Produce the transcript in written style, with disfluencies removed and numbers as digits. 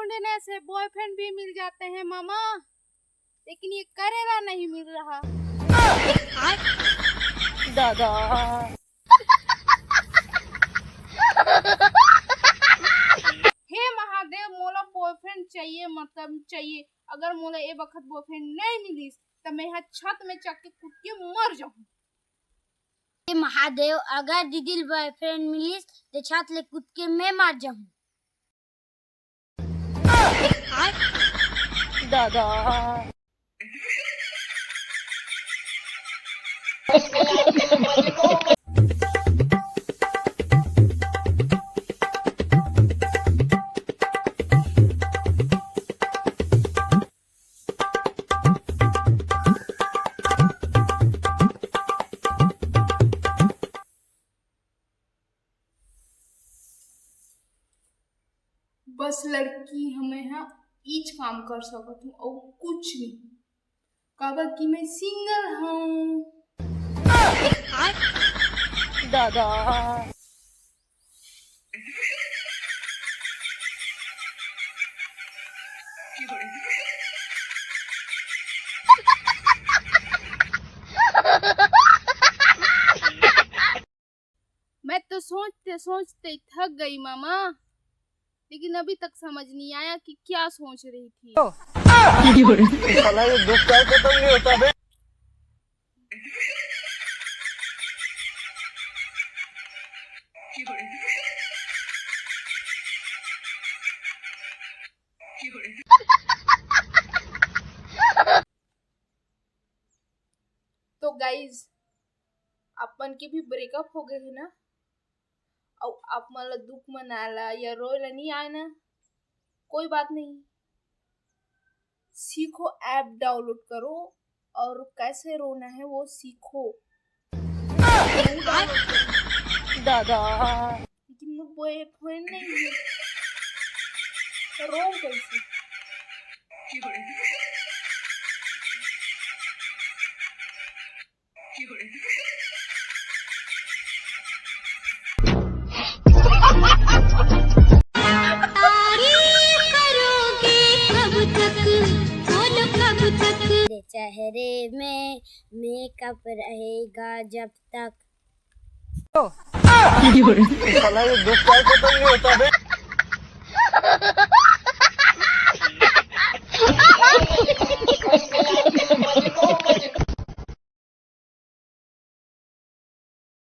ढूंढने से बॉयफ्रेंड भी मिल जाते हैं मामा, लेकिन ये करेला नहीं मिल रहा। दादा हे महादेव, मोला बॉयफ्रेंड चाहिए, मतलब चाहिए। अगर मोला ए वक्त बॉयफ्रेंड नहीं मिलीस तो मैं यहाँ छत में चक के कूद के मर जाऊँ। हे महादेव, अगर दीदी बॉयफ्रेंड मिलीस तो छत ले कूद के मैं मर जाऊँ। दादा बस लड़की हमें यहाँ ईच काम कर सकत हूँ और कुछ नहीं, काबर कि मैं सिंगल हूँ। दादा मैं तो सोचते सोचते थक गई मामा, लेकिन अभी तक समझ नहीं आया कि क्या सोच रही थी। साला ये दुख का खत्म नहीं होता बे। तो गाइज, अपन के भी ब्रेकअप हो गए है ना, और आप मला दुख मनाला या रोला नहीं आए ना, कोई बात नहीं। सीखो, ऐप डाउनलोड करो और कैसे रोना है वो सीखो। दादा लेकिन वो बॉयफ्रेंड नहीं है, रो कैसे? चेहरे में मेकअप रहेगा जब तक। साला ये दुख का खत्म नहीं होता बे।